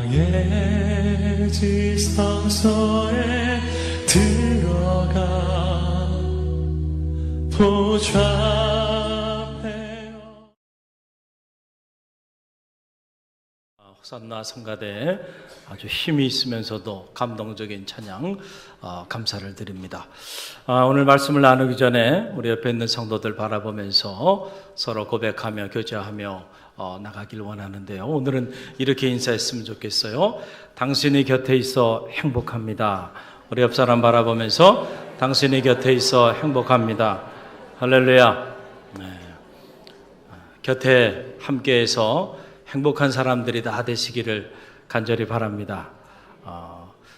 나의 지성소에 들어가 보좌 호산나 성가대 아주 힘이 있으면서도 감동적인 찬양 감사를 드립니다. 오늘 말씀을 나누기 전에 우리 옆에 있는 성도들 바라보면서 서로 고백하며 교제하며 나가길 원하는데요. 오늘은 이렇게 인사했으면 좋겠어요. 당신이 곁에 있어 행복합니다. 우리 옆 사람 바라보면서 당신이 곁에 있어 행복합니다. 할렐루야. 네. 곁에 함께해서 행복한 사람들이 다 되시기를 간절히 바랍니다.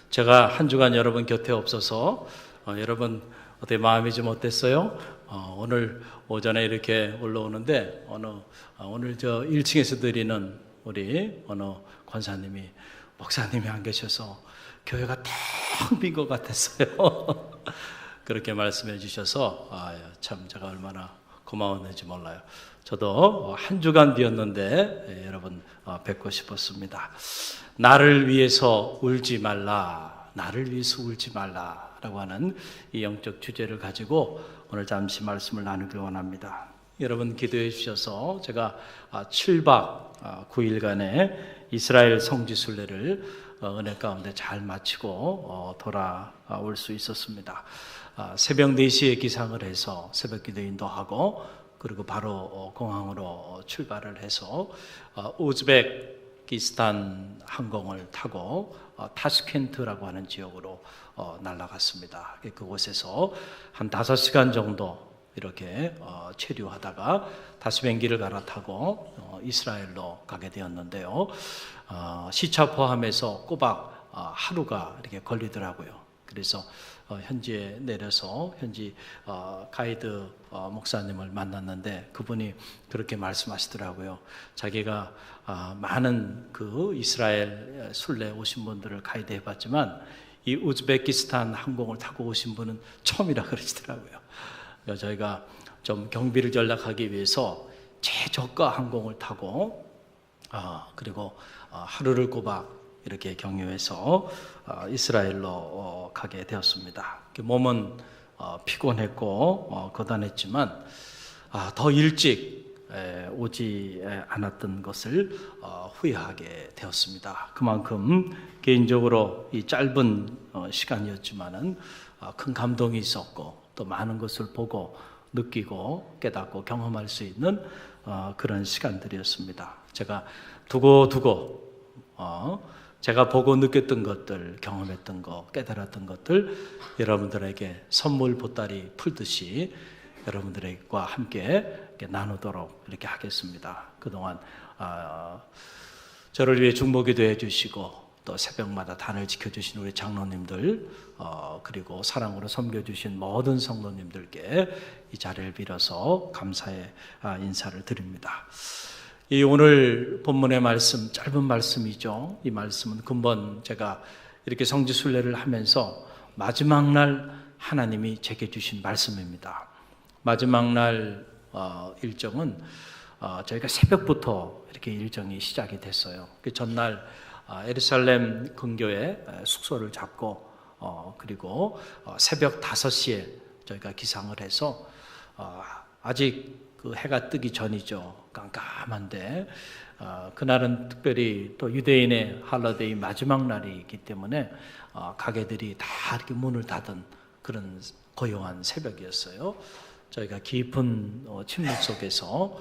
제가 한 주간 여러분 곁에 없어서 여러분 어때 마음이 좀 어땠어요? 오늘 오전에 이렇게 올라오는데 오늘 저 1층에서 드리는 우리 어느 권사님이 목사님이 안 계셔서 교회가 텅 빈 것 같았어요. 그렇게 말씀해 주셔서 참 제가 얼마나 고마웠는지 몰라요. 저도 한 주간 비었는데 여러분 뵙고 싶었습니다. 나를 위해서 울지 말라, 나를 위해서 울지 말라라고 하는 이 영적 주제를 가지고 오늘 잠시 말씀을 나누길 원합니다. 여러분 기도해 주셔서 제가 7박 9일간의 이스라엘 성지순례를 은혜 가운데 잘 마치고 돌아올 수 있었습니다. 새벽 4시에 기상을 해서 새벽 기도 인도하고 그리고 바로 공항으로 출발을 해서 우즈베키스탄 항공을 타고 타슈켄트라고 하는 지역으로 날아갔습니다. 그곳에서 한 5시간 정도 이렇게 체류하다가 다시 비행기를 갈아타고 이스라엘로 가게 되었는데요. 시차 포함해서 꼬박 하루가 이렇게 걸리더라고요. 그래서 현지에 내려서 현지 가이드 목사님을 만났는데 그분이 그렇게 말씀하시더라고요. 자기가 많은 그 이스라엘 순례 오신 분들을 가이드 해봤지만 이 우즈베키스탄 항공을 타고 오신 분은 처음이라 그러시더라고요. 그래서 저희가 좀 경비를 전락하기 위해서 최저가 항공을 타고 그리고 하루를 꼬박 이렇게 경유해서 이스라엘로 가게 되었습니다. 몸은 피곤했고 고단했지만 더 일찍 오지 않았던 것을 후회하게 되었습니다. 그만큼 개인적으로 이 짧은 시간이었지만은 큰 감동이 있었고 또 많은 것을 보고 느끼고 깨닫고 경험할 수 있는 그런 시간들이었습니다. 제가 두고두고 제가 보고 느꼈던 것들, 경험했던 것, 깨달았던 것들 여러분들에게 선물 보따리 풀듯이 여러분들과 함께 나누도록 이렇게 하겠습니다. 그동안 저를 위해 중보기도 해주시고 또 새벽마다 단을 지켜주신 우리 장로님들 그리고 사랑으로 섬겨주신 모든 성도님들께 이 자리를 빌어서 감사의 인사를 드립니다. 이 오늘 본문의 말씀, 짧은 말씀이죠. 이 말씀은 근본 제가 이렇게 성지순례를 하면서 마지막 날 하나님이 제게 주신 말씀입니다. 마지막 날 일정은 저희가 새벽부터 이렇게 일정이 시작이 됐어요. 그 전날 예루살렘 근교에 숙소를 잡고 그리고 새벽 5시에 저희가 기상을 해서 아직 그 해가 뜨기 전이죠. 깜깜한데 그날은 특별히 또 유대인의 할러데이 마지막 날이기 때문에 가게들이 다 이렇게 문을 닫은 그런 고요한 새벽이었어요. 저희가 깊은 침묵 속에서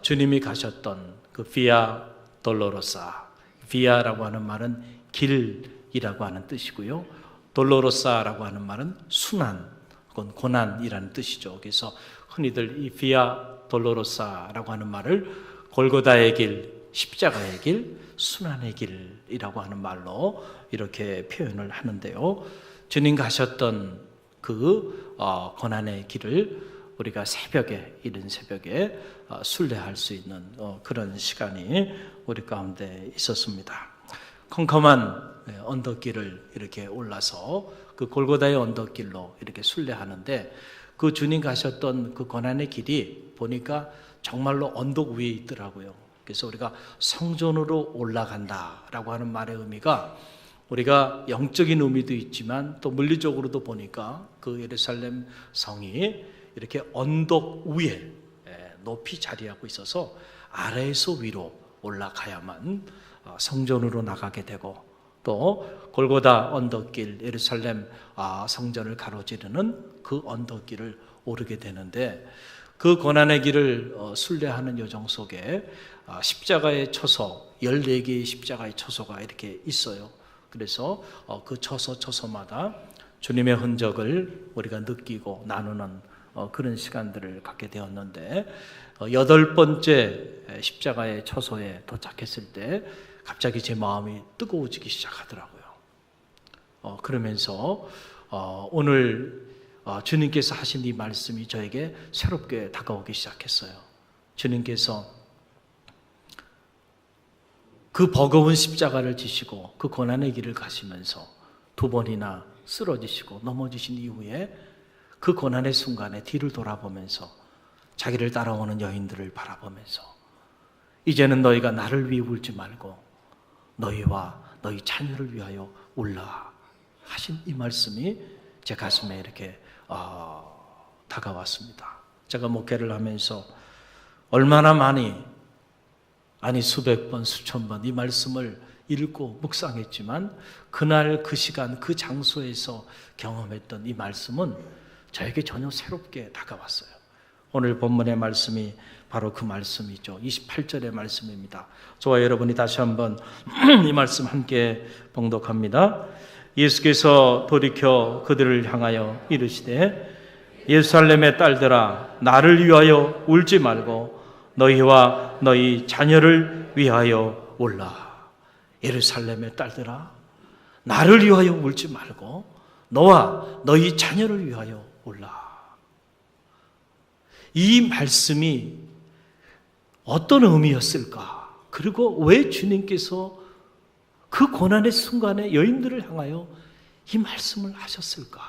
주님이 가셨던 그 비아 돌로로사, 비아라고 하는 말은 길이라고 하는 뜻이고요. 돌로로사라고 하는 말은 순환, 그건 고난이라는 뜻이죠. 그래서 흔히들 이 비아 돌로로사라고 하는 말을 골고다의 길, 십자가의 길, 순환의 길이라고 하는 말로 이렇게 표현을 하는데요. 주님 가셨던 그 고난의 길을 우리가 새벽에, 이른 새벽에 순례할 수 있는 그런 시간이 우리 가운데 있었습니다. 컴컴한 언덕길을 이렇게 올라서 그 골고다의 언덕길로 이렇게 순례하는데 그 주님 가셨던 그 고난의 길이 보니까 정말로 언덕 위에 있더라고요. 그래서 우리가 성전으로 올라간다라고 하는 말의 의미가 우리가 영적인 의미도 있지만 또 물리적으로도 보니까 그 예루살렘 성이 이렇게 언덕 위에 높이 자리하고 있어서 아래에서 위로 올라가야만 성전으로 나가게 되고, 또 골고다 언덕길, 예루살렘 성전을 가로지르는 그 언덕길을 오르게 되는데, 그 고난의 길을 순례하는 여정 속에 십자가의 처소, 14개의 십자가의 처소가 이렇게 있어요. 그래서 그 처소마다 주님의 흔적을 우리가 느끼고 나누는 그런 시간들을 갖게 되었는데, 8번째 십자가의 처소에 도착했을 때 갑자기 제 마음이 뜨거워지기 시작하더라고요. 그러면서 오늘 주님께서 하신 이 말씀이 저에게 새롭게 다가오기 시작했어요. 주님께서 그 버거운 십자가를 지시고 그 고난의 길을 가시면서 2번이나 쓰러지시고 넘어지신 이후에 그 고난의 순간에 뒤를 돌아보면서 자기를 따라오는 여인들을 바라보면서 이제는 너희가 나를 위해 울지 말고 너희와 너희 자녀를 위하여 울라 하신 이 말씀이 제 가슴에 이렇게 다가왔습니다. 제가 목회를 하면서 얼마나 많이, 아니 수백 번, 수천 번 이 말씀을 읽고 묵상했지만 그날 그 시간 그 장소에서 경험했던 이 말씀은 저에게 전혀 새롭게 다가왔어요. 오늘 본문의 말씀이 바로 그 말씀이죠. 28절의 말씀입니다. 저와 여러분이 다시 한번 이 말씀 함께 봉독합니다. 예수께서 돌이켜 그들을 향하여 이르시되 예루살렘의 딸들아 나를 위하여 울지 말고 너희와 너희 자녀를 위하여 울라. 예루살렘의 딸들아 나를 위하여 울지 말고 너와 너희 자녀를 위하여 울라. 이 말씀이 어떤 의미였을까? 그리고 왜 주님께서 그 고난의 순간에 여인들을 향하여 이 말씀을 하셨을까?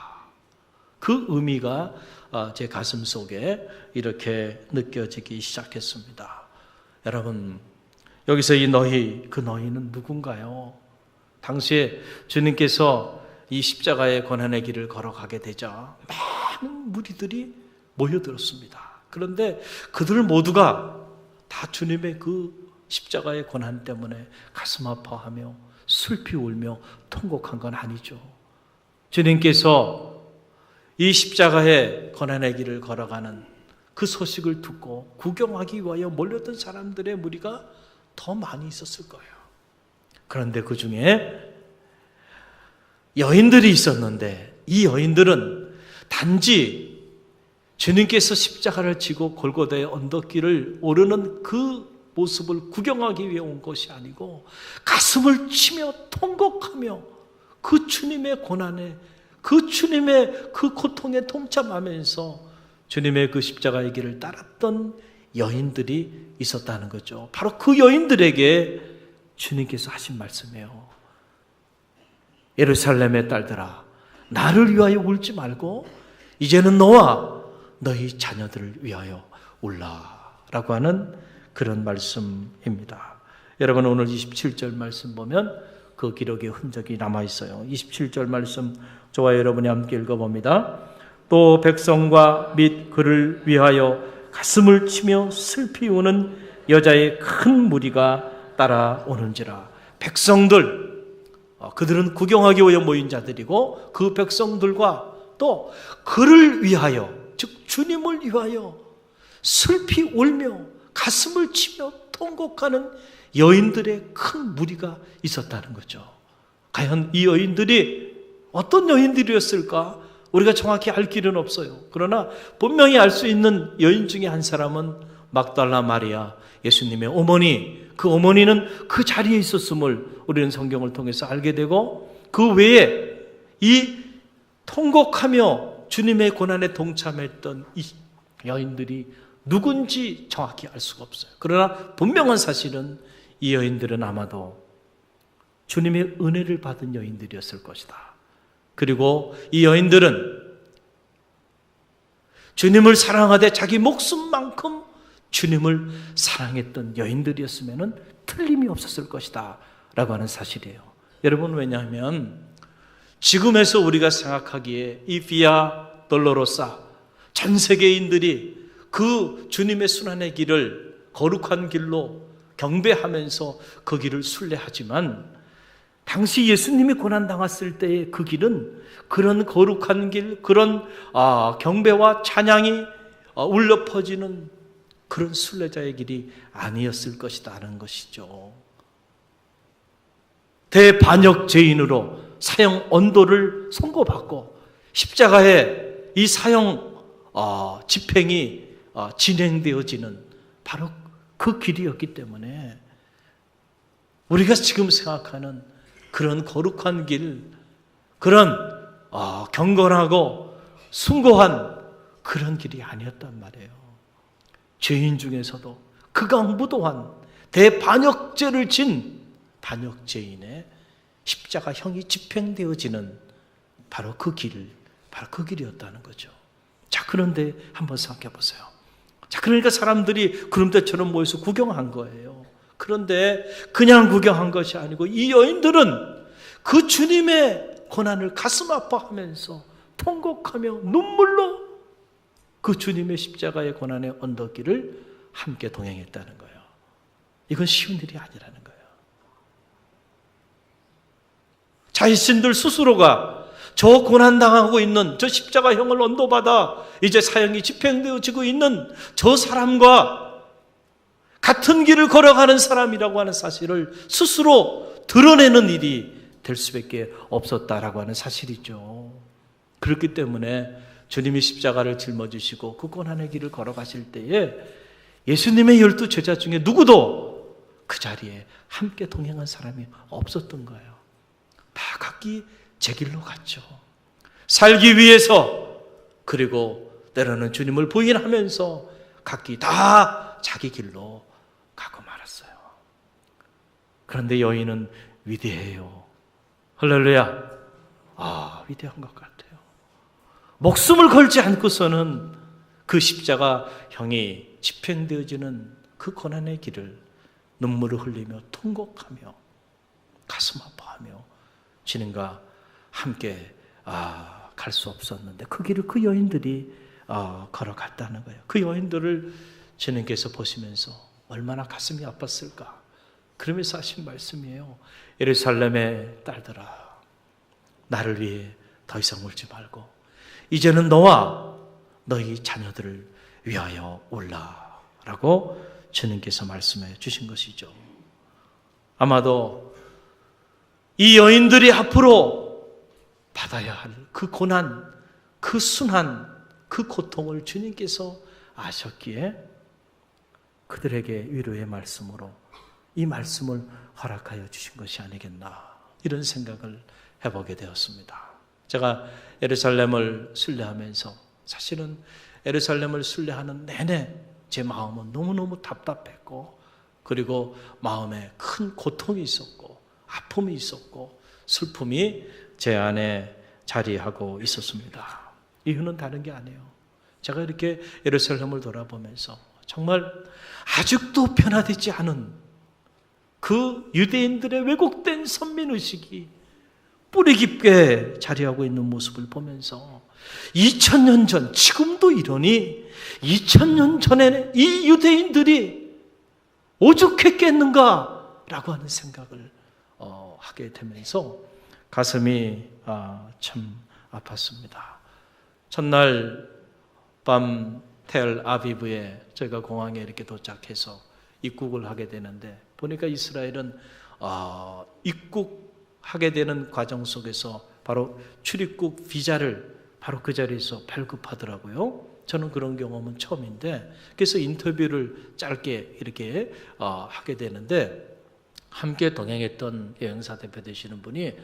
그 의미가 제 가슴 속에 이렇게 느껴지기 시작했습니다. 여러분, 여기서 이 너희, 그 너희는 누군가요? 당시에 주님께서 이 십자가의 고난의 길을 걸어가게 되자 많은 무리들이 모여들었습니다. 그런데 그들 모두가 다 주님의 그 십자가의 고난 때문에 가슴 아파하며 슬피 울며 통곡한 건 아니죠. 주님께서 이 십자가의 고난의 길을 걸어가는 그 소식을 듣고 구경하기 위하여 몰렸던 사람들의 무리가 더 많이 있었을 거예요. 그런데 그 중에 여인들이 있었는데 이 여인들은 단지 주님께서 십자가를 지고 골고다의 언덕길을 오르는 그 모습을 구경하기 위해 온 것이 아니고 가슴을 치며 통곡하며 그 주님의 고난에, 그 주님의 그 고통에 동참하면서 주님의 그 십자가의 길을 따랐던 여인들이 있었다는 거죠. 바로 그 여인들에게 주님께서 하신 말씀이에요. 예루살렘의 딸들아 나를 위하여 울지 말고 이제는 너와 너희 자녀들을 위하여 울라라고 하는 그런 말씀입니다. 여러분 오늘 27절 말씀 보면 그 기록의 흔적이 남아있어요. 27절 말씀 저와 여러분이 함께 읽어봅니다. 또 백성과 및 그를 위하여 가슴을 치며 슬피 우는 여자의 큰 무리가 따라오는지라. 백성들, 그들은 구경하기 위해 모인 자들이고 그 백성들과 또 그를 위하여, 즉 주님을 위하여 슬피 울며 가슴을 치며 통곡하는 여인들의 큰 무리가 있었다는 거죠. 과연 이 여인들이 어떤 여인들이었을까? 우리가 정확히 알 길은 없어요. 그러나 분명히 알 수 있는 여인 중에 한 사람은 막달라 마리아, 예수님의 어머니, 그 어머니는 그 자리에 있었음을 우리는 성경을 통해서 알게 되고, 그 외에 이 통곡하며 주님의 고난에 동참했던 이 여인들이 누군지 정확히 알 수가 없어요. 그러나 분명한 사실은 이 여인들은 아마도 주님의 은혜를 받은 여인들이었을 것이다. 그리고 이 여인들은 주님을 사랑하되 자기 목숨만큼 주님을 사랑했던 여인들이었으면 틀림이 없었을 것이다 라고 하는 사실이에요. 여러분, 왜냐하면 지금에서 우리가 생각하기에 이 비아 돌로로사, 전 세계인들이 그 주님의 순환의 길을 거룩한 길로 경배하면서 그 길을 순례하지만, 당시 예수님이 고난당했을 때의 그 길은 그런 거룩한 길, 그런 경배와 찬양이 울려 퍼지는 그런 순례자의 길이 아니었을 것이라는 것이죠. 대반역 죄인으로 사형 언도를 선고받고 십자가에 이 사형 집행이 진행되어지는 바로 그 길이었기 때문에 우리가 지금 생각하는 그런 거룩한 길, 그런 경건하고 숭고한 그런 길이 아니었단 말이에요. 죄인 중에서도 극악무도한 대반역죄를 진 반역죄인의 십자가형이 집행되어지는 바로 그 길, 바로 그 길이었다는 거죠. 자, 그런데 한번 생각해 보세요. 자, 그러니까 사람들이 구름대처럼 모여서 구경한 거예요. 그런데 그냥 구경한 것이 아니고 이 여인들은 그 주님의 고난을 가슴 아파하면서 통곡하며 눈물로 그 주님의 십자가의 고난의 언덕길을 함께 동행했다는 거예요. 이건 쉬운 일이 아니라는 거예요. 자신들 스스로가 저 고난당하고 있는 저 십자가형을 언도받아 이제 사형이 집행되어지고 있는 저 사람과 같은 길을 걸어가는 사람이라고 하는 사실을 스스로 드러내는 일이 될 수밖에 없었다라고 하는 사실이죠. 그렇기 때문에 주님이 십자가를 짊어지시고 그 고난의 길을 걸어가실 때에 예수님의 12 제자 중에 누구도 그 자리에 함께 동행한 사람이 없었던 거예요. 다 각기 제 길로 갔죠. 살기 위해서, 그리고 때로는 주님을 부인하면서 각기 다 자기 길로 가고 말았어요. 그런데 여인은 위대해요. 할렐루야. 위대한 것 같아요. 목숨을 걸지 않고서는 그 십자가 형이 집행되어지는 그 고난의 길을 눈물을 흘리며 통곡하며 가슴 아파하며 주님과 함께 갈 수 없었는데 그 길을 그 여인들이 걸어갔다는 거예요. 그 여인들을 주님께서 보시면서 얼마나 가슴이 아팠을까. 그러면서 하신 말씀이에요. 예루살렘의 딸들아, 나를 위해 더 이상 울지 말고 이제는 너와 너희 자녀들을 위하여 울라 라고 주님께서 말씀해 주신 것이죠. 아마도 이 여인들이 앞으로 받아야 할 그 고난, 그 순환, 그 고통을 주님께서 아셨기에 그들에게 위로의 말씀으로 이 말씀을 허락하여 주신 것이 아니겠나, 이런 생각을 해보게 되었습니다. 제가 예루살렘을 순례하면서 사실은 예루살렘을 순례하는 내내 제 마음은 너무너무 답답했고, 그리고 마음에 큰 고통이 있었고 아픔이 있었고 슬픔이 제 안에 자리하고 있었습니다. 이유는 다른 게 아니에요. 제가 이렇게 예루살렘을 돌아보면서 정말 아직도 변화되지 않은 그 유대인들의 왜곡된 선민의식이 뿌리 깊게 자리하고 있는 모습을 보면서 2000년 전, 지금도 이러니 2000년 전에 이 유대인들이 오죽했겠는가 라고 하는 생각을 하게 되면서 가슴이 참 아팠습니다. 첫날 밤 텔아비브에 저희가 공항에 이렇게 도착해서 입국을 하게 되는데 보니까 이스라엘은 입국하게 되는 과정 속에서 바로 출입국 비자를 바로 그 자리에서 발급하더라고요. 저는 그런 경험은 처음인데, 그래서 인터뷰를 짧게 이렇게 하게 되는데, 함께 동행했던 여행사 대표 되시는 분이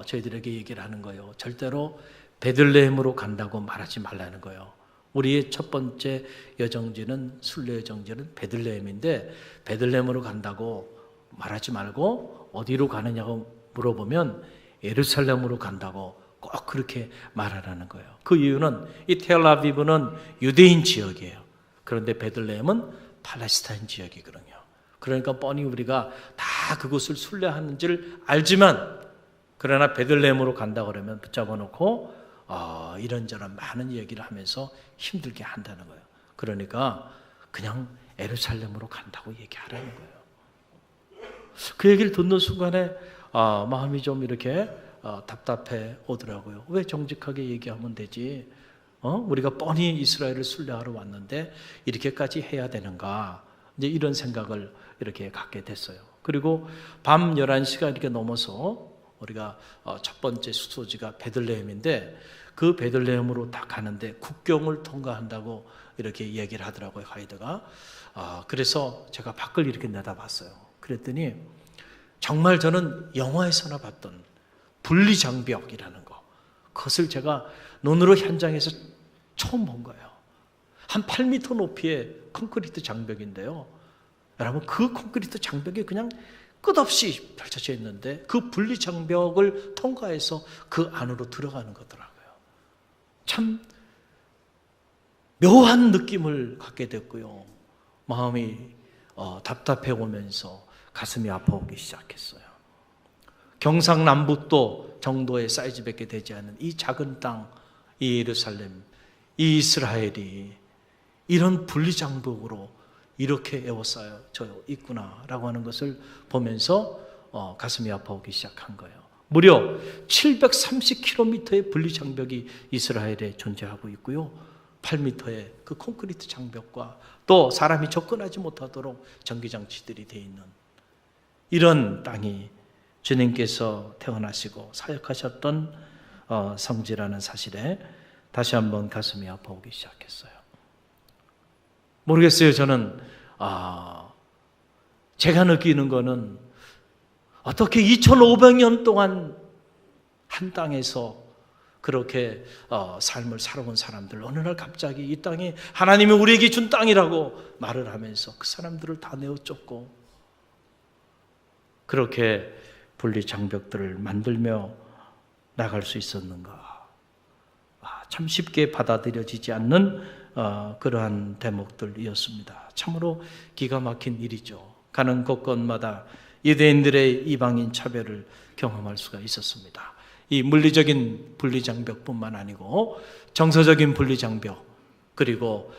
저희들에게 얘기를 하는 거예요. 절대로 베들레헴으로 간다고 말하지 말라는 거예요. 우리의 첫 번째 여정지는, 순례 여정지는 베들레헴인데 베들레헴으로 간다고 말하지 말고 어디로 가느냐고 물어보면 예루살렘으로 간다고 꼭 그렇게 말하라는 거예요. 그 이유는 이 텔아비브는 유대인 지역이에요. 그런데 베들레헴은 팔레스타인 지역이거든요. 그러니까 뻔히 우리가 다 그곳을 순례하는 줄 알지만, 그러나 베들레헴으로 간다 그러면 붙잡아 놓고 이런저런 많은 얘기를 하면서 힘들게 한다는 거예요. 그러니까 그냥 예루살렘으로 간다고 얘기하라는 거예요. 그 얘기를 듣는 순간에 마음이 좀 이렇게 답답해 오더라고요. 왜 정직하게 얘기하면 되지? 우리가 뻔히 이스라엘을 순례하러 왔는데 이렇게까지 해야 되는가? 이제 이런 생각을 이렇게 갖게 됐어요. 그리고 밤 11시가 이렇게 넘어서 우리가 첫 번째 숙소지가 베들레헴인데, 그 베들레헴으로 다 가는데 국경을 통과한다고 이렇게 얘기를 하더라고요, 가이드가. 그래서 제가 밖을 이렇게 내다봤어요. 그랬더니 정말 저는 영화에서나 봤던 분리장벽이라는 거, 그것을 제가 눈으로 현장에서 처음 본 거예요. 한 8m 높이의 콘크리트 장벽인데요. 여러분, 그 콘크리트 장벽이 그냥 끝없이 펼쳐져 있는데 그 분리장벽을 통과해서 그 안으로 들어가는 거더라고요. 참 묘한 느낌을 갖게 됐고요. 마음이 답답해 오면서 가슴이 아파오기 시작했어요. 경상남북도 정도의 사이즈밖에 되지 않은 이 작은 땅, 이 예루살렘, 이 이스라엘이 이런 분리장벽으로 이렇게 에워싸여져 있구나라고 하는 것을 보면서 가슴이 아파오기 시작한 거예요. 무려 730km의 분리장벽이 이스라엘에 존재하고 있고요. 8m의 그 콘크리트 장벽과 또 사람이 접근하지 못하도록 전기장치들이 되어 있는 이런 땅이 주님께서 태어나시고 사역하셨던 성지라는 사실에 다시 한번 가슴이 아파오기 시작했어요. 모르겠어요. 저는 제가 느끼는 거는 어떻게 2500년 동안 한 땅에서 그렇게 삶을 살아온 사람들, 어느 날 갑자기 이 땅이 하나님이 우리에게 준 땅이라고 말을 하면서 그 사람들을 다 내어 쫓고 그렇게 분리장벽들을 만들며 나갈 수 있었는가? 참 쉽게 받아들여지지 않는 그러한 대목들이었습니다. 참으로 기가 막힌 일이죠. 가는 곳곳마다 유대인들의 이방인 차별을 경험할 수가 있었습니다. 이 물리적인 분리장벽뿐만 아니고 정서적인 분리장벽, 그리고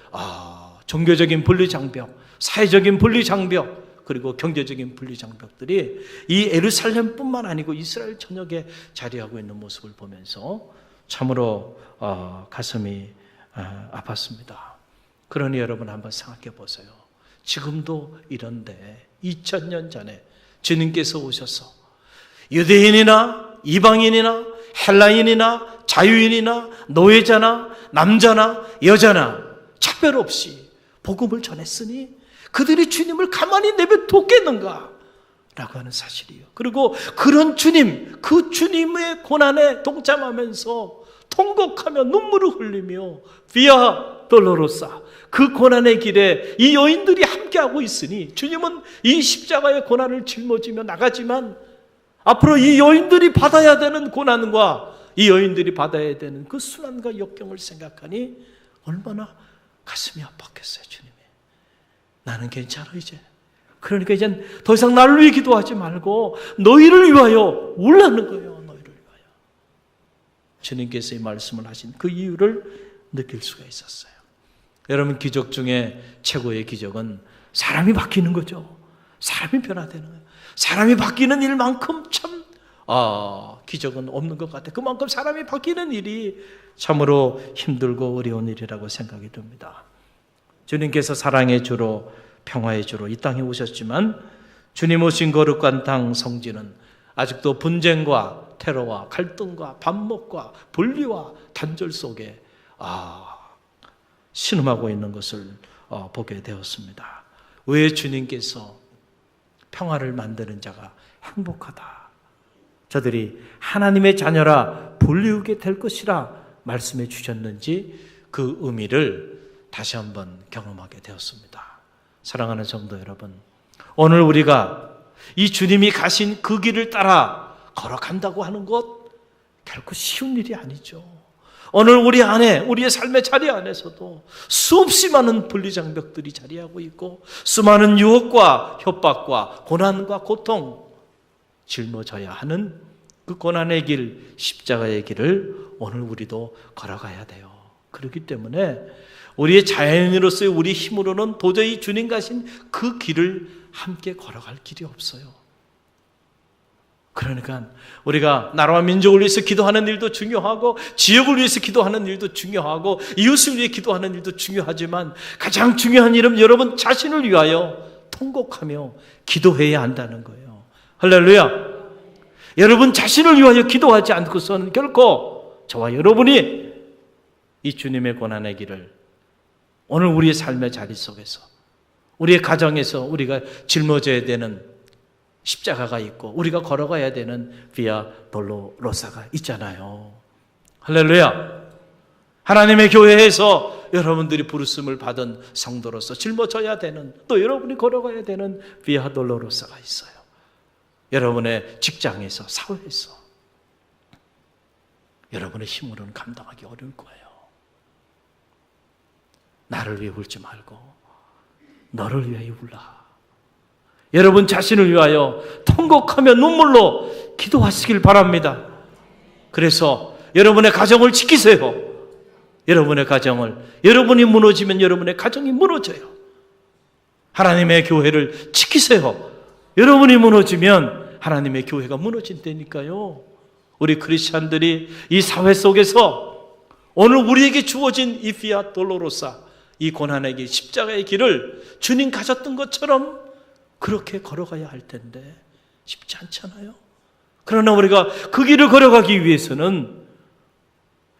종교적인 분리장벽, 사회적인 분리장벽, 그리고 경제적인 분리장벽들이 이 예루살렘뿐만 아니고 이스라엘 전역에 자리하고 있는 모습을 보면서 참으로 가슴이 아팠습니다. 그러니 여러분 한번 생각해 보세요. 지금도 이런데 2000년 전에 주님께서 오셔서 유대인이나 이방인이나 헬라인이나 자유인이나 노예자나 남자나 여자나 차별 없이 복음을 전했으니 그들이 주님을 가만히 내버려뒀겠는가? 라고 하는 사실이에요. 그리고 그런 주님, 그 주님의 고난에 동참하면서 통곡하며 눈물을 흘리며 비아 돌로로사, 그 고난의 길에 이 여인들이 함께하고 있으니 주님은 이 십자가의 고난을 짊어지며 나가지만 앞으로 이 여인들이 받아야 되는 고난과 이 여인들이 받아야 되는 그 순환과 역경을 생각하니 얼마나 가슴이 아팠겠어요. 주님이 나는 괜찮아 이제. 그러니까 이젠 더 이상 나를 위해 기도하지 말고 너희를 위하여 울라는 거예요. 너희를 위하여. 주님께서 이 말씀을 하신 그 이유를 느낄 수가 있었어요. 여러분, 기적 중에 최고의 기적은 사람이 바뀌는 거죠. 사람이 변화되는 거예요. 사람이 바뀌는 일만큼 참 기적은 없는 것 같아요. 그만큼 사람이 바뀌는 일이 참으로 힘들고 어려운 일이라고 생각이 듭니다. 주님께서 사랑의 주로 평화의 주로 이 땅에 오셨지만 주님 오신 거룩한 땅 성지는 아직도 분쟁과 테러와 갈등과 반목과 분리와 단절 속에 신음하고 있는 것을 보게 되었습니다. 왜 주님께서 평화를 만드는 자가 행복하다, 저들이 하나님의 자녀라 불리우게 될 것이라 말씀해 주셨는지 그 의미를 다시 한번 경험하게 되었습니다. 사랑하는 성도 여러분, 오늘 우리가 이 주님이 가신 그 길을 따라 걸어간다고 하는 것 결코 쉬운 일이 아니죠. 오늘 우리 안에, 우리의 삶의 자리 안에서도 수없이 많은 분리장벽들이 자리하고 있고 수많은 유혹과 협박과 고난과 고통, 짊어져야 하는 그 고난의 길, 십자가의 길을 오늘 우리도 걸어가야 돼요. 그렇기 때문에 우리의 자연인으로서의 우리 힘으로는 도저히 주님 가신 그 길을 함께 걸어갈 길이 없어요. 그러니까 우리가 나라와 민족을 위해서 기도하는 일도 중요하고 지역을 위해서 기도하는 일도 중요하고 이웃을 위해 기도하는 일도 중요하지만 가장 중요한 일은 여러분 자신을 위하여 통곡하며 기도해야 한다는 거예요. 할렐루야. 여러분 자신을 위하여 기도하지 않고서는 결코 저와 여러분이 이 주님의 고난의 길을 오늘 우리의 삶의 자리 속에서 우리의 가정에서 우리가 짊어져야 되는 십자가가 있고 우리가 걸어가야 되는 비아 돌로로사가 있잖아요. 할렐루야. 하나님의 교회에서 여러분들이 부르심을 받은 성도로서 짊어져야 되는, 또 여러분이 걸어가야 되는 비아 돌로로사가 있어요. 여러분의 직장에서, 사회에서 여러분의 힘으로는 감당하기 어려울 거예요. 나를 위해 울지 말고 너를 위하여 울라. 여러분 자신을 위하여 통곡하며 눈물로 기도하시길 바랍니다. 그래서 여러분의 가정을 지키세요. 여러분의 가정을, 여러분이 무너지면 여러분의 가정이 무너져요. 하나님의 교회를 지키세요. 여러분이 무너지면 하나님의 교회가 무너진다니까요. 우리 크리스찬들이 이 사회 속에서 오늘 우리에게 주어진 이 비아 돌로로사, 이 고난의 길, 십자가의 길을 주님 가셨던 것처럼 그렇게 걸어가야 할 텐데 쉽지 않잖아요. 그러나 우리가 그 길을 걸어가기 위해서는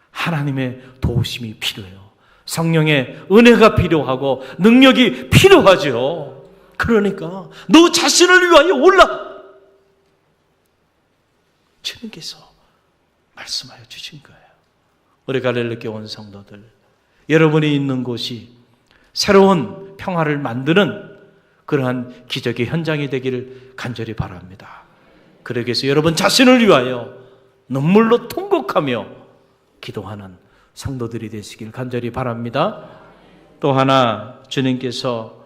하나님의 도우심이 필요해요. 성령의 은혜가 필요하고 능력이 필요하죠. 그러니까 너 자신을 위하여 올라, 주님께서 말씀하여 주신 거예요. 우리 갈릴리 온 성도들, 여러분이 있는 곳이 새로운 평화를 만드는 그러한 기적의 현장이 되기를 간절히 바랍니다. 그러기 위해서 여러분 자신을 위하여 눈물로 통곡하며 기도하는 성도들이 되시길 간절히 바랍니다. 또 하나, 주님께서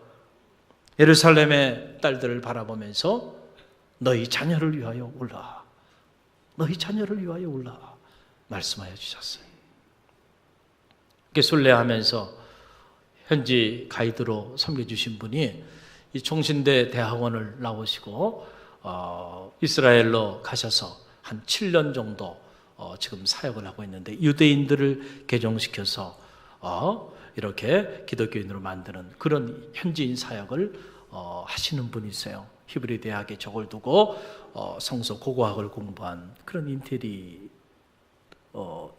예루살렘의 딸들을 바라보면서 너희 자녀를 위하여 울라, 너희 자녀를 위하여 울라 말씀하여 주셨어요. 이렇게 순례하면서 현지 가이드로 섬겨주신 분이 이 총신대 대학원을 나오시고 이스라엘로 가셔서 한 7년 정도 지금 사역을 하고 있는데 유대인들을 개종시켜서 이렇게 기독교인으로 만드는 그런 현지인 사역을 하시는 분이세요. 히브리 대학에 적을 두고 성서 고고학을 공부한 그런 인테리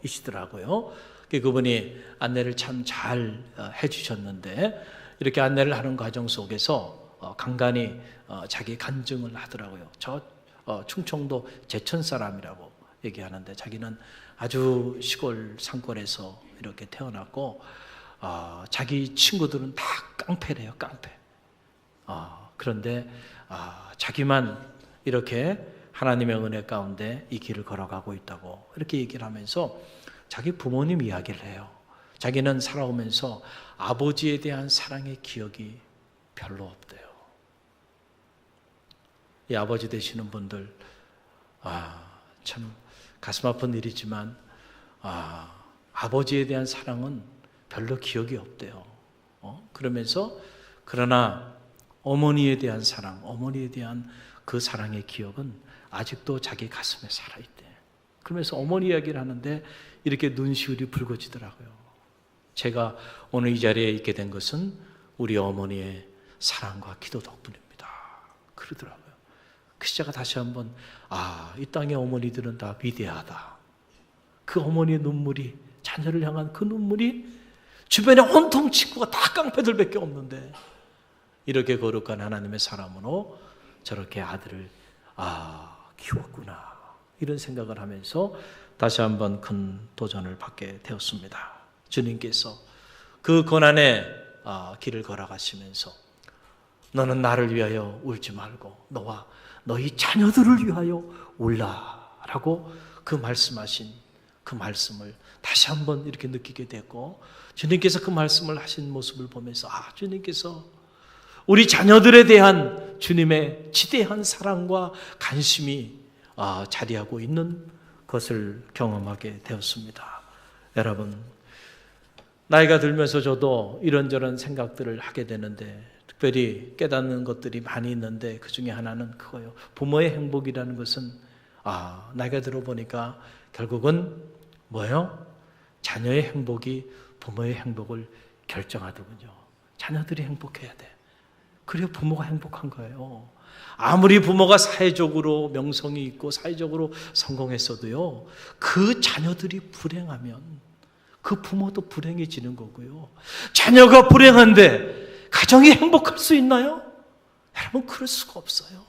이시더라고요. 그분이 안내를 참 잘 해주셨는데 이렇게 안내를 하는 과정 속에서 간간히 자기 간증을 하더라고요. 저 충청도 제천 사람이라고 얘기하는데 자기는 아주 시골 산골에서 이렇게 태어났고 자기 친구들은 다 깡패래요. 깡패. 그런데 자기만 이렇게 하나님의 은혜 가운데 이 길을 걸어가고 있다고 이렇게 얘기를 하면서 자기 부모님 이야기를 해요. 자기는 살아오면서 아버지에 대한 사랑의 기억이 별로 없대요. 이 아버지 되시는 분들 참 가슴 아픈 일이지만 아버지에 대한 사랑은 별로 기억이 없대요. 그러면서 그러나 어머니에 대한 사랑, 어머니에 대한 그 사랑의 기억은 아직도 자기 가슴에 살아있대. 그러면서 어머니 이야기를 하는데 이렇게 눈시울이 붉어지더라고요. 제가 오늘 이 자리에 있게 된 것은 우리 어머니의 사랑과 기도 덕분입니다. 그러더라고요. 그 시자가 다시 한번 이 땅의 어머니들은 다 위대하다. 그 어머니의 눈물이, 자녀를 향한 그 눈물이 주변에 온통 친구가 다 깡패들밖에 없는데 이렇게 거룩한 하나님의 사람으로 저렇게 아들을 키웠구나, 이런 생각을 하면서 다시 한번 큰 도전을 받게 되었습니다. 주님께서 그 고난의 길을 걸어가시면서 너는 나를 위하여 울지 말고 너와 너희 자녀들을 위하여 울라라고 그 말씀하신 그 말씀을 다시 한번 이렇게 느끼게 됐고, 주님께서 그 말씀을 하신 모습을 보면서 주님께서 우리 자녀들에 대한 주님의 지대한 사랑과 관심이 자리하고 있는 것을 경험하게 되었습니다. 여러분, 나이가 들면서 저도 이런저런 생각들을 하게 되는데, 특별히 깨닫는 것들이 많이 있는데 그 중에 하나는 그거예요. 부모의 행복이라는 것은 나이가 들어보니까 결국은 뭐예요? 자녀의 행복이 부모의 행복을 결정하더군요. 자녀들이 행복해야 돼. 그래야 부모가 행복한 거예요. 아무리 부모가 사회적으로 명성이 있고 사회적으로 성공했어도요, 그 자녀들이 불행하면 그 부모도 불행해지는 거고요. 자녀가 불행한데 가정이 행복할 수 있나요? 여러분, 그럴 수가 없어요.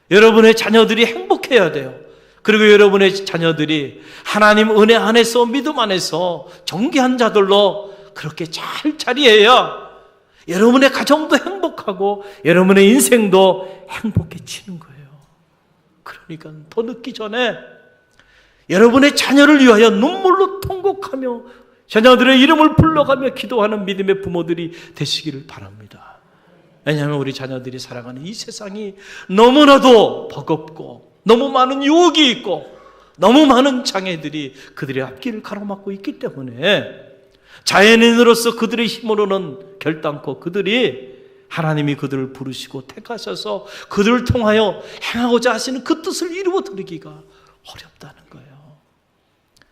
여러분의 자녀들이 행복해야 돼요. 그리고 여러분의 자녀들이 하나님 은혜 안에서, 믿음 안에서 정귀한 자들로 그렇게 잘 자리해야 여러분의 가정도 행복하고 여러분의 인생도 행복해지는 거예요. 그러니까 더 늦기 전에 여러분의 자녀를 위하여 눈물로 통곡하며 자녀들의 이름을 불러가며 기도하는 믿음의 부모들이 되시기를 바랍니다. 왜냐하면 우리 자녀들이 살아가는 이 세상이 너무나도 버겁고 너무 많은 유혹이 있고 너무 많은 장애들이 그들의 앞길을 가로막고 있기 때문에 자연인으로서 그들의 힘으로는 결단코 그들이 하나님이 그들을 부르시고 택하셔서 그들을 통하여 행하고자 하시는 그 뜻을 이루어 드리기가 어렵다는 거예요.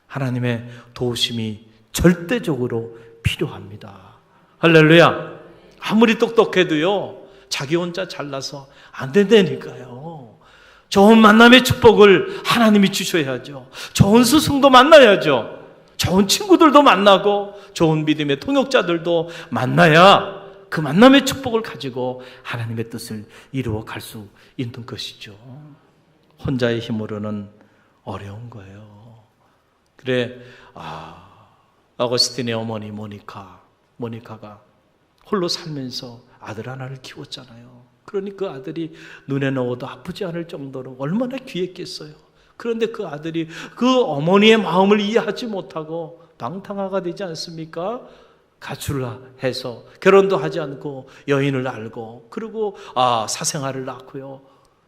하나님의 도우심이 절대적으로 필요합니다. 할렐루야. 아무리 똑똑해도요, 자기 혼자 잘나서 안 된다니까요. 좋은 만남의 축복을 하나님이 주셔야죠. 좋은 스승도 만나야죠. 좋은 친구들도 만나고 좋은 믿음의 통역자들도 만나야 그 만남의 축복을 가지고 하나님의 뜻을 이루어 갈 수 있는 것이죠. 혼자의 힘으로는 어려운 거예요. 그래, 어거스틴의 어머니 모니카가 홀로 살면서 아들 하나를 키웠잖아요. 그러니 그 아들이 눈에 넣어도 아프지 않을 정도로 얼마나 귀했겠어요. 그런데 그 아들이 그 어머니의 마음을 이해하지 못하고 방탕아가 되지 않습니까? 가출을 해서 결혼도 하지 않고 여인을 알고, 그리고 사생아를 낳고요.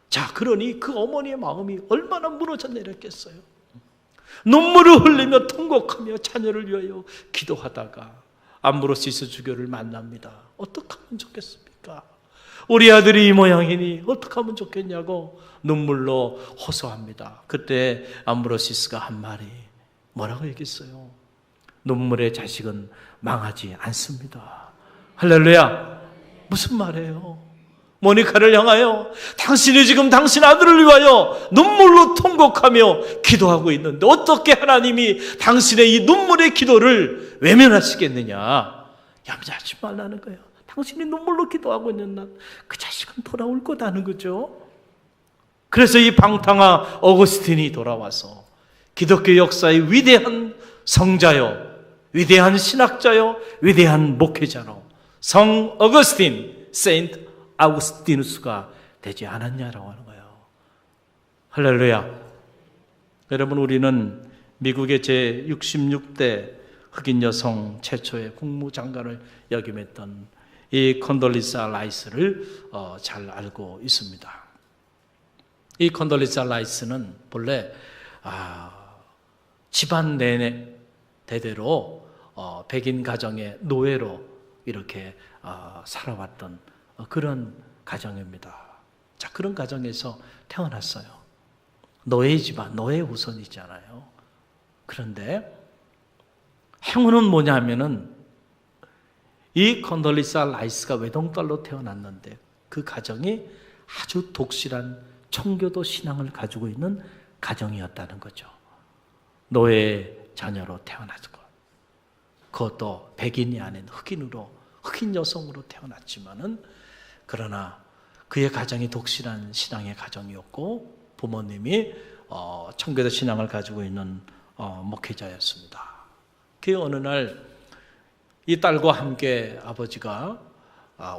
자, 그러니 그 어머니의 마음이 얼마나 무너져 내렸겠어요. 눈물을 흘리며 통곡하며 자녀를 위하여 기도하다가 암브로시스 주교를 만납니다. 어떻게 하면 좋겠습니까? 우리 아들이 이 모양이니 어떻게 하면 좋겠냐고 눈물로 호소합니다. 그때 암브로시스가 한 말이 뭐라고 얘기했어요? 눈물의 자식은 망하지 않습니다. 할렐루야. 무슨 말이에요? 모니카를 향하여 당신이 지금 당신 아들을 위하여 눈물로 통곡하며 기도하고 있는데 어떻게 하나님이 당신의 이 눈물의 기도를 외면하시겠느냐? 염려하지 말라는 거예요. 당신이 눈물로 기도하고 있는 날 그 자식은 돌아올 거다는 거죠. 그래서 이 방탕아 어거스틴이 돌아와서 기독교 역사의 위대한 성자요, 위대한 신학자요, 위대한 목회자로 성 어거스틴, 세인트 아우구스티누스가 되지 않았냐라고 하는 거예요. 할렐루야. 여러분, 우리는 미국의 제66대 흑인 여성 최초의 국무장관을 역임했던 이 컨돌리사 라이스를 잘 알고 있습니다. 이 컨돌리사 라이스는 본래 집안 내내 대대로 백인 가정의 노예로 이렇게 살아왔던 그런 가정입니다. 자, 그런 가정에서 태어났어요. 노예 집안, 노예 후손이잖아요. 그런데 행운은 뭐냐면은 이 컨돌리사 라이스가 외동딸로 태어났는데 그 가정이 아주 독실한 청교도 신앙을 가지고 있는 가정이었다는 거죠. 노예 자녀로 태어났고, 그것도 백인이 아닌 흑인으로, 흑인 여성으로 태어났지만은, 그러나 그의 가정이 독실한 신앙의 가정이었고 부모님이 청교도 신앙을 가지고 있는 목회자였습니다. 그 어느 날 이 딸과 함께 아버지가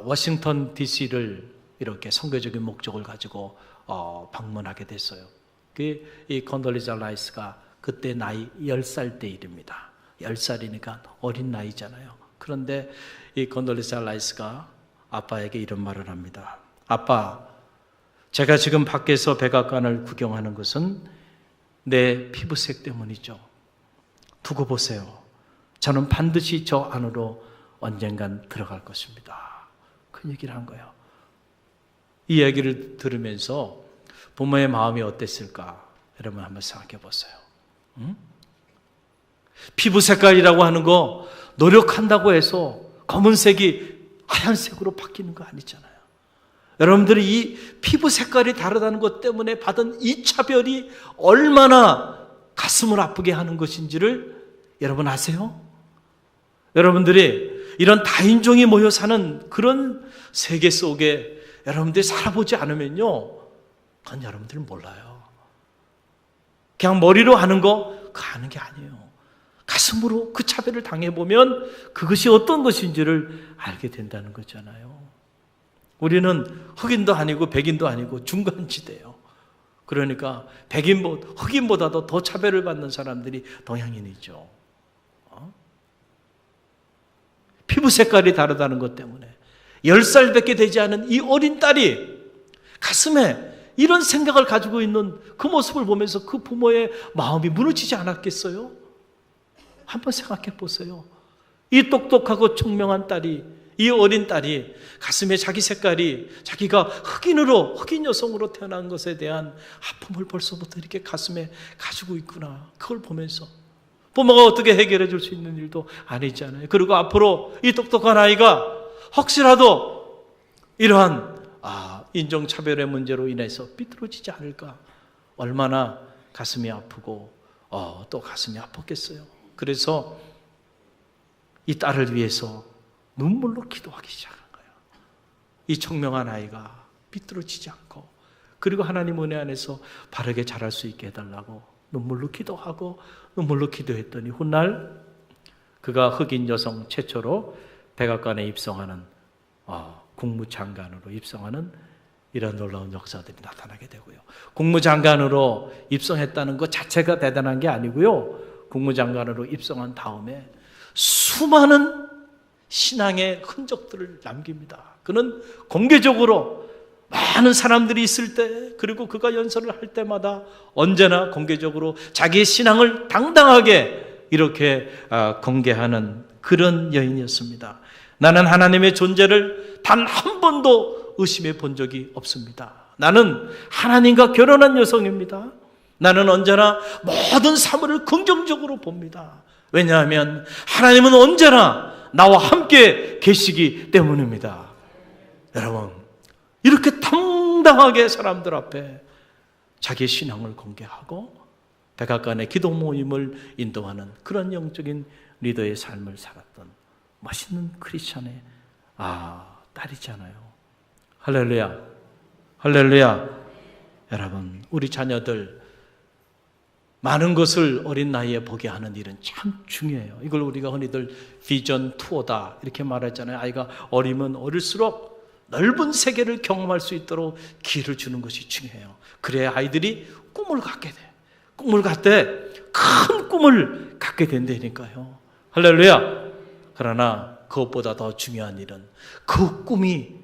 워싱턴 DC를 이렇게 선교적인 목적을 가지고 방문하게 됐어요. 이 컨돌리자 라이스가 그때 나이 10살 때 일입니다. 10살이니까 어린 나이잖아요. 그런데 이 건돌리사 라이스가 아빠에게 이런 말을 합니다. 아빠, 제가 지금 밖에서 백악관을 구경하는 것은 내 피부색 때문이죠. 두고 보세요. 저는 반드시 저 안으로 언젠간 들어갈 것입니다. 그 얘기를 한 거예요. 이 얘기를 들으면서 부모의 마음이 어땠을까? 여러분 한번 생각해 보세요. 피부 색깔이라고 하는 거 노력한다고 해서 검은색이 하얀색으로 바뀌는 거 아니잖아요. 여러분들이 이 피부 색깔이 다르다는 것 때문에 받은 이 차별이 얼마나 가슴을 아프게 하는 것인지를 여러분 아세요? 여러분들이 이런 다인종이 모여 사는 그런 세계 속에 여러분들이 살아보지 않으면요, 그건 여러분들은 몰라요. 그냥 머리로 하는 거 그거 아는 게 아니에요. 가슴으로 그 차별을 당해보면 그것이 어떤 것인지를 알게 된다는 거잖아요. 우리는 흑인도 아니고 백인도 아니고 중간지대예요. 그러니까 흑인보다도 더 차별을 받는 사람들이 동양인이죠. 피부 색깔이 다르다는 것 때문에 10살밖에 되지 않은 이 어린 딸이 가슴에 이런 생각을 가지고 있는 그 모습을 보면서 그 부모의 마음이 무너지지 않았겠어요? 한번 생각해 보세요. 이 똑똑하고 총명한 딸이, 이 어린 딸이 가슴에 자기 색깔이 자기가 흑인 여성으로 태어난 것에 대한 아픔을 벌써부터 이렇게 가슴에 가지고 있구나. 그걸 보면서 부모가 어떻게 해결해 줄 수 있는 일도 아니잖아요. 그리고 앞으로 이 똑똑한 아이가 혹시라도 이러한 인종차별의 문제로 인해서 삐뚤어지지 않을까, 얼마나 가슴이 아프고 또 가슴이 아팠겠어요. 그래서 이 딸을 위해서 눈물로 기도하기 시작한 거예요. 이 청명한 아이가 삐뚤어지지 않고, 그리고 하나님 은혜 안에서 바르게 자랄 수 있게 해달라고 눈물로 기도하고 눈물로 기도했더니 훗날 그가 흑인 여성 최초로 백악관에 입성하는 국무장관으로 입성하는 이런 놀라운 역사들이 나타나게 되고요. 국무장관으로 입성했다는 것 자체가 대단한 게 아니고요. 국무장관으로 입성한 다음에 수많은 신앙의 흔적들을 남깁니다. 그는 공개적으로 많은 사람들이 있을 때, 그리고 그가 연설을 할 때마다 언제나 공개적으로 자기의 신앙을 당당하게 이렇게 공개하는 그런 여인이었습니다. 나는 하나님의 존재를 단 한 번도 의심해 본 적이 없습니다. 나는 하나님과 결혼한 여성입니다. 나는 언제나 모든 사물을 긍정적으로 봅니다. 왜냐하면 하나님은 언제나 나와 함께 계시기 때문입니다. 여러분, 이렇게 당당하게 사람들 앞에 자기의 신앙을 공개하고 백악관의 기도 모임을 인도하는 그런 영적인 리더의 삶을 살았던 멋있는 크리스찬의 딸이잖아요. 할렐루야, 할렐루야. 여러분, 우리 자녀들 많은 것을 어린 나이에 보게 하는 일은 참 중요해요. 이걸 우리가 흔히들 비전 투어다 이렇게 말하잖아요. 아이가 어리면 어릴수록 넓은 세계를 경험할 수 있도록 기회를 주는 것이 중요해요. 그래야 아이들이 꿈을 갖게 돼. 꿈을 갖되 큰 꿈을 갖게 된다니까요. 할렐루야. 그러나 그것보다 더 중요한 일은 그 꿈이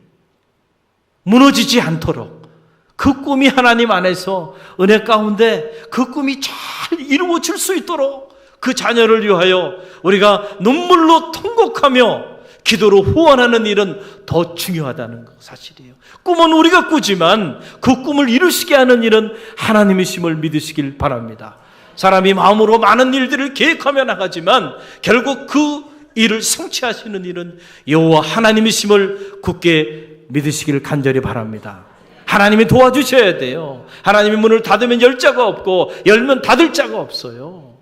무너지지 않도록, 그 꿈이 하나님 안에서 은혜 가운데 그 꿈이 잘 이루어질 수 있도록 그 자녀를 위하여 우리가 눈물로 통곡하며 기도로 후원하는 일은 더 중요하다는 사실이에요. 꿈은 우리가 꾸지만 그 꿈을 이루시게 하는 일은 하나님이심을 믿으시길 바랍니다. 사람이 마음으로 많은 일들을 계획하며 나가지만 결국 그 일을 성취하시는 일은 여호와 하나님이심을 굳게 믿으시길 간절히 바랍니다. 하나님이 도와주셔야 돼요. 하나님이 문을 닫으면 열 자가 없고 열면 닫을 자가 없어요.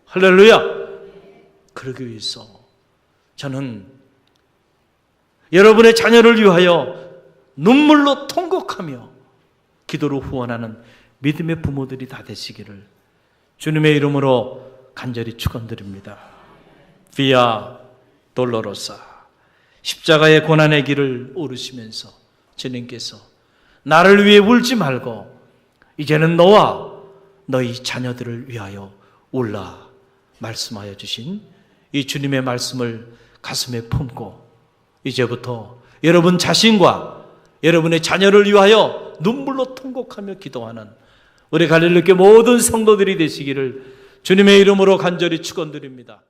할렐루야. 그러기 위해서 저는 여러분의 자녀를 위하여 눈물로 통곡하며 기도로 후원하는 믿음의 부모들이 다 되시기를 주님의 이름으로 간절히 축원드립니다. 비아 돌로로사, 십자가의 고난의 길을 오르시면서 주님께서 나를 위해 울지 말고 이제는 너와 너희 자녀들을 위하여 올라 말씀하여 주신 이 주님의 말씀을 가슴에 품고 이제부터 여러분 자신과 여러분의 자녀를 위하여 눈물로 통곡하며 기도하는 우리 갈릴리교회 모든 성도들이 되시기를 주님의 이름으로 간절히 축원드립니다.